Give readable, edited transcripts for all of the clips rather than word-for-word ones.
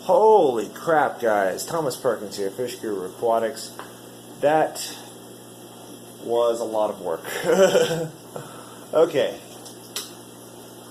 Holy crap, guys. Thomas Perkins here, Fish Guru Aquatics. That was a lot of work. Okay.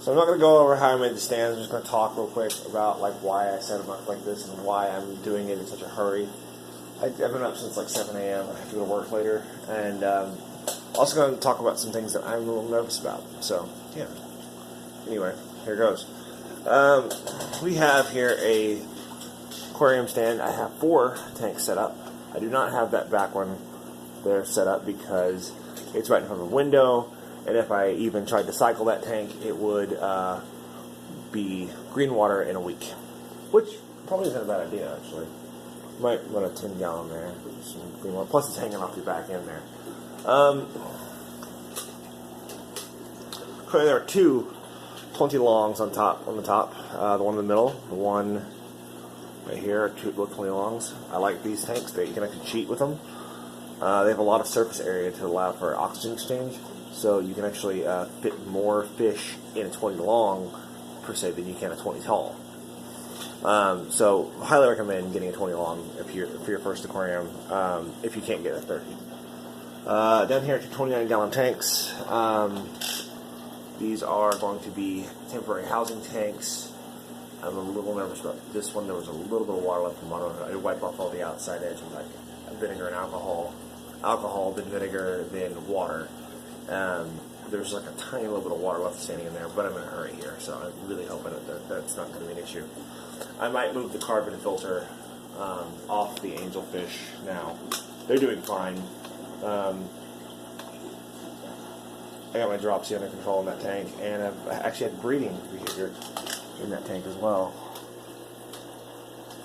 So I'm not going to go over how I made the stands. I'm just going to talk real quick about why I set them up like this and why I'm doing it in such a hurry. I've been up since 7 a.m. I have to go to work later. And also going to talk about some things that I'm a little nervous about. So, yeah. Anyway, here goes. We have here a aquarium stand. I have 4 tanks set up. I do not have that back one there set up because it's right in front of a window, and if I even tried to cycle that tank, it would be green water in a week, which probably isn't a bad idea, actually. Might run a 10-gallon there, some green water, plus it's hanging off the back end there. There are 2 20 longs on the top, the one in the middle, the one right here, 2 20 longs. I like these tanks. You can actually cheat with them. They have a lot of surface area to allow for oxygen exchange, so you can actually fit more fish in a 20 long, per se, than you can a 20 tall. So, highly recommend getting a 20 long for your first aquarium, if you can't get a 30. Down here, 29-gallon tanks. These are going to be temporary housing tanks. I'm a little nervous about this one. There was a little bit of water left in the bottom. I wiped off all the outside edge with vinegar and alcohol. Alcohol, then vinegar, then water. There's a tiny little bit of water left standing in there, but I'm in a hurry here, so I'm really hoping that's not going to be an issue. I might move the carbon filter off the angelfish now. They're doing fine. I got my dropsy under control in that tank, and I've actually had breeding behavior in that tank as well.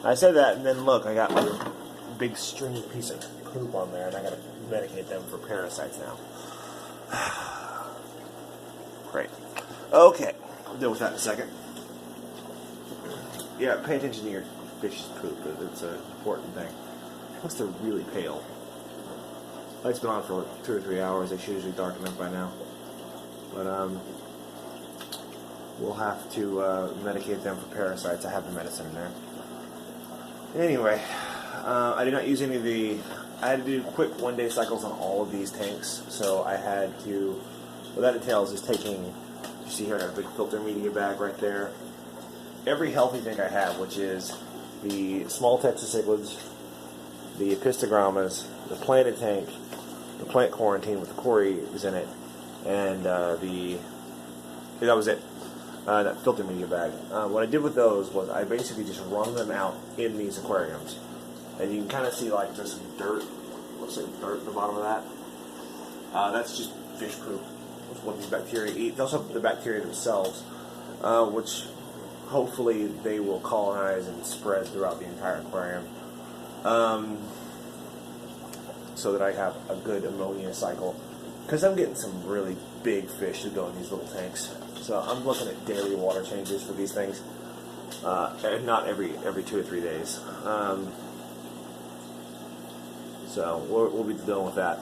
I said that, and then look, I got a big stringy piece of poop on there, and I got to medicate them for parasites now. Great. Okay, I'll deal with that in a second. Yeah, pay attention to your fish's poop. It's an important thing. Plus, they're really pale. Light's been on for 2 or 3 hours. They should usually darken up by now. But we'll have to medicate them for parasites. I have the medicine in there. Anyway, I did not use any of the... I had to do quick 1-day cycles on all of these tanks. So I had to... What that entails is taking... You see here, I got a big filter media bag right there. Every healthy tank I have, which is the small Texas cichlids, the epistogrammas, the planted tank, the plant quarantine with the cories in it, and that was it. That filter media bag. What I did with those was I basically just wrung them out in these aquariums, and you can kind of see there's some dirt. Looks like dirt at the bottom of that. That's just fish poop. That's what these bacteria eat. They also have the bacteria themselves, which hopefully they will colonize and spread throughout the entire aquarium. So that I have a good ammonia cycle. Because I'm getting some really big fish to go in these little tanks. So I'm looking at daily water changes for these things. And not every 2 or 3 days. So we'll be dealing with that.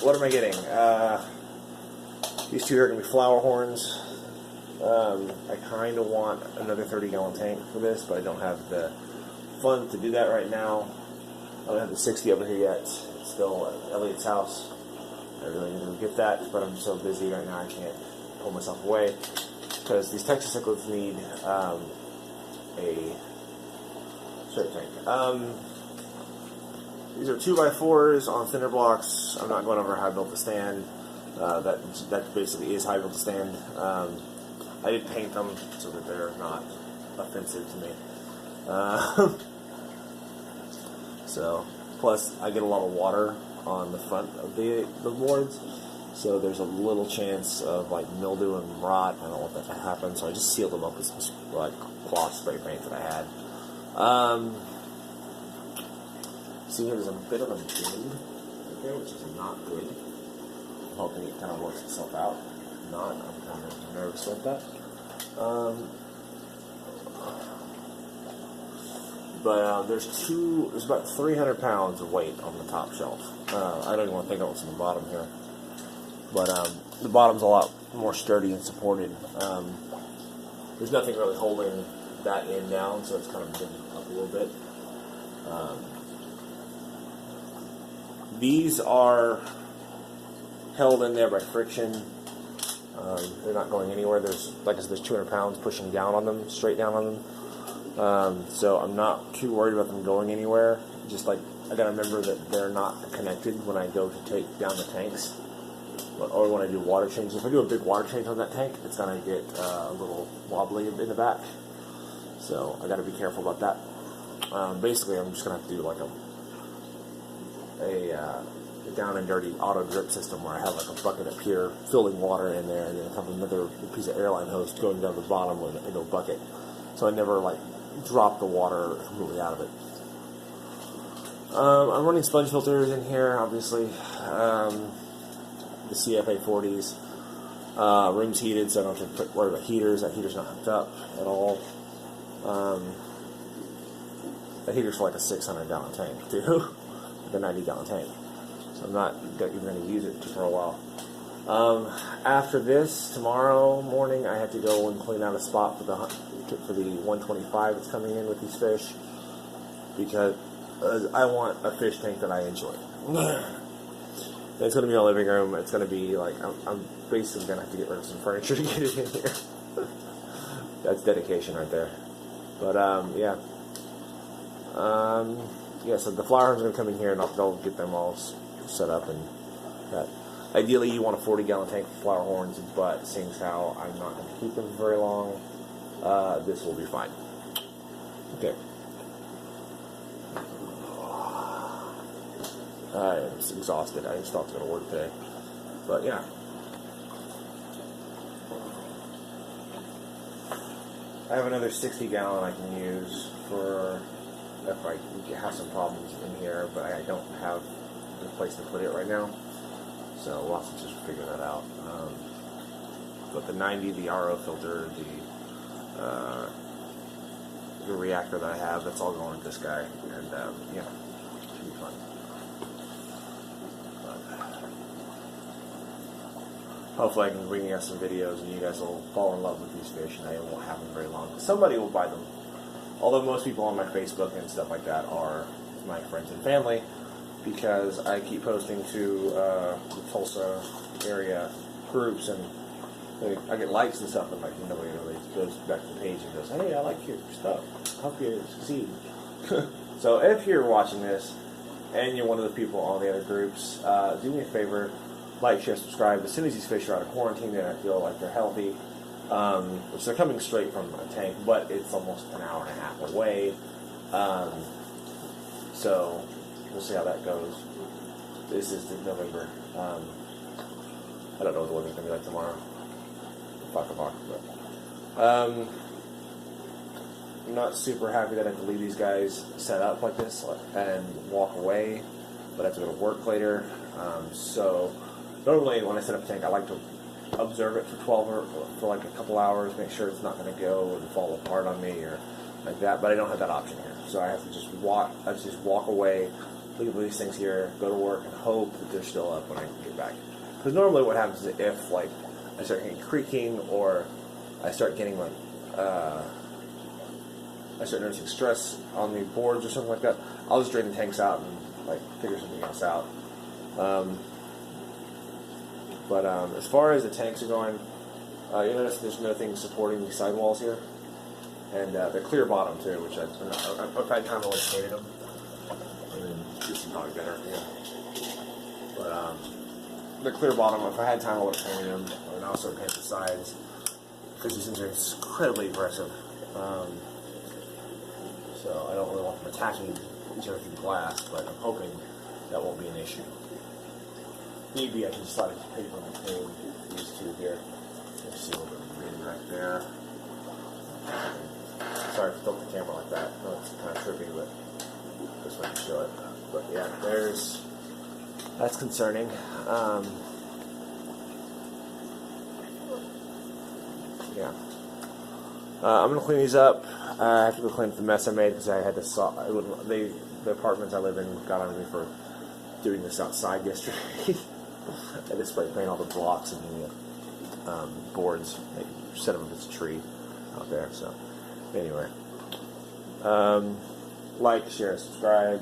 What am I getting? These 2 are going to be flowerhorns. I kind of want another 30-gallon tank for this, but I don't have the funds to do that right now. I don't have the 60 over here yet. It's still at Elliot's house. I really need to get that, but I'm so busy right now I can't pull myself away. Because these Texas cichlids need a straight tank. These are 2x4s on thinner blocks. I'm not going over how I built the stand. That basically is how I built the stand. I did paint them so that they're not offensive to me. So, plus I get a lot of water on the front of the boards, so there's a little chance of mildew and rot. I don't want that to happen, so I just sealed them up with some cloth spray paint that I had. See here, there's a bit of a bend okay, which is not good. I'm hoping it kind of works itself out. If not, I'm kind of nervous about that. But there's about 300 pounds of weight on the top shelf. I don't even want to think of what's in the bottom here. But the bottom's a lot more sturdy and supported. There's nothing really holding that end down, so it's kind of been up a little bit. These are held in there by friction. They're not going anywhere. There's, like I said, there's 200 pounds pushing down on them, straight down on them. So I'm not too worried about them going anywhere. Just like, I gotta remember that they're not connected when I go to take down the tanks, or when I do water changes. If I do a big water change on that tank, it's gonna get a little wobbly in the back. So I gotta be careful about that. Basically, I'm just gonna have to do like a down and dirty auto drip system where I have like a bucket of pure filling water in there, and then I have another piece of airline hose going down the bottom into a bucket, so I never like drop the water completely out of it. I'm running sponge filters in here, obviously. The CFA 40s. Room's heated, so I don't have to worry about heaters. That heater's not hooked up at all. That heater's for like a 600-gallon tank, too. Like a 90-gallon tank. So I'm not even going to use it for a while. After this, tomorrow morning, I have to go and clean out a spot for the 125 that's coming in with these fish, because I want a fish tank that I enjoy. It's going to be in a living room. It's going to be like, I'm basically going to have to get rid of some furniture to get it in here. That's dedication right there. But yeah. Yeah, so the flower horns are going to come in here, and I'll get them all set up. And that. Ideally, you want a 40-gallon tank for flower horns, but seeing as how I'm not going to keep them for very long, this will be fine. Okay. I'm exhausted. I just thought it was going to work today. But yeah. I have another 60-gallon I can use for if I have some problems in here, but I don't have a place to put it right now. So we'll have to just figure that out. But the 90, the RO filter, the reactor that I have, that's all going with this guy. And yeah, should be fun. Hopefully I can bring you guys some videos and you guys will fall in love with these fish, and I won't have them very long. Somebody will buy them. Although most people on my Facebook and stuff like that are my friends and family, because I keep posting to the Tulsa area groups, and I get likes and stuff, and like nobody really goes back to the page and goes, "Hey, I like your stuff. Hope you succeed." So if you're watching this and you're one of the people on the other groups, do me a favor. Like, share, subscribe. As soon as these fish are out of quarantine and I feel like they're healthy, which they're coming straight from a tank, but it's almost an hour and a half away. So we'll see how that goes. This is November. I don't know what the weather's going to be like tomorrow. 5 o'clock. But, I'm not super happy that I have to leave these guys set up like this and walk away, but I have to go to work later. So normally when I set up a tank, I like to observe it for like a couple hours, make sure it's not going to go and fall apart on me or like that. But I don't have that option here, so I have to just walk away, leave these things here, go to work, and hope that they're still up when I get back. Because normally what happens is if like I start getting creaking, or I start getting like I start noticing stress on the boards or something like that, I'll just drain the tanks out and like figure something else out. But as far as the tanks are going, you notice there's nothing supporting these sidewalls here, and they're clear bottom too, which I've had time to like painted them, and then this is probably better. Yeah. But they're clear bottom. If I had time, I would have painted them, and also paint the sides, because these things are incredibly aggressive. So I don't really want them attacking each other through glass, but I'm hoping that won't be an issue. Maybe I can slide a paper between these two here. Let's see what we're reading right there. Sorry to tilt the camera like that. I know it's kind of trippy, but just want to show it. But yeah, that's concerning. Yeah. I'm going to clean these up. I have to go clean up the mess I made because I had to the apartments I live in got on me for doing this outside yesterday. I had to spray paint all the blocks and the boards, set them against a tree out there. So Anyway, like, share, subscribe,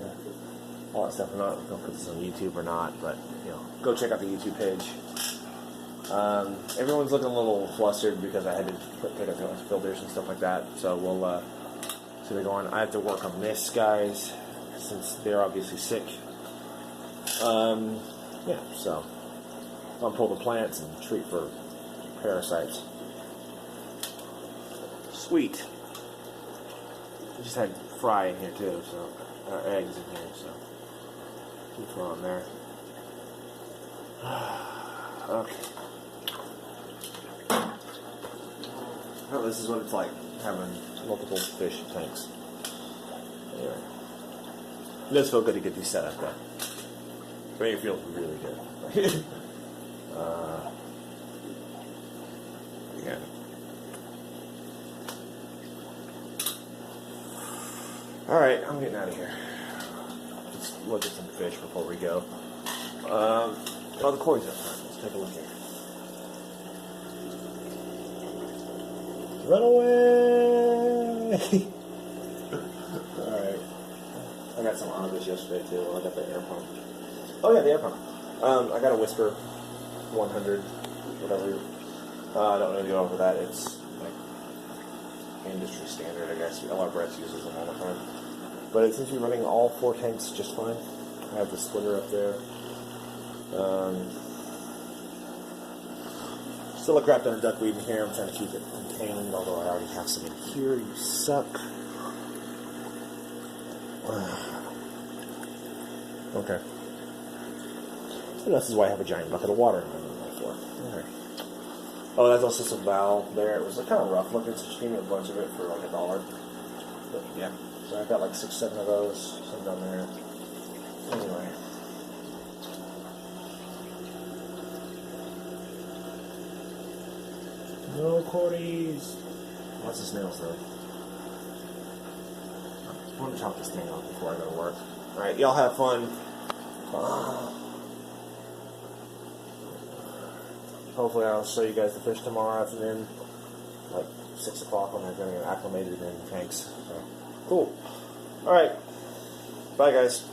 all that stuff. I'm not going to put this on YouTube or not, but you know, go check out the YouTube page. Everyone's looking a little flustered because I had to put up filters and stuff like that. So we'll see they're going. I have to work on this, guys, since they're obviously sick. Yeah, so I'll pull the plants and treat for parasites. Sweet. I just had fry in here too, so eggs in here, so we'll throw on there. Okay. Oh, this is what it's like having multiple fish tanks. Anyway, it does feel good to get these set up though. But it feels really good. Yeah. Alright, I'm getting out of here. Let's look at some fish before we go. Oh, the kori's up front. Let's take a look here. Run away! Alright. I got some on this yesterday too. I got the air pump. Oh yeah, the air pump. I got a Whisper 100, whatever. I don't really go over that. It's like industry standard, I guess. A lot of brands uses them all the time. But it seems to be running all 4 tanks just fine. I have the splitter up there. Still a crap ton of duckweed in here. I'm trying to keep it contained, although I already have some in here. You suck. Okay. And this is why I have a giant bucket of water in my floor. Okay. Oh, that's also some valve there. It was kind of rough looking, so she gave me a bunch of it for like $1. But yeah, so I got like 6, 7 of those. Some down there. Anyway. No Corys. Lots of snails though. I want to chop this thing off before I go to work. Alright, y'all have fun. Hopefully I'll show you guys the fish tomorrow afternoon. Like 6 o'clock when they're going to get acclimated in the tanks. So, cool. Alright. Bye guys.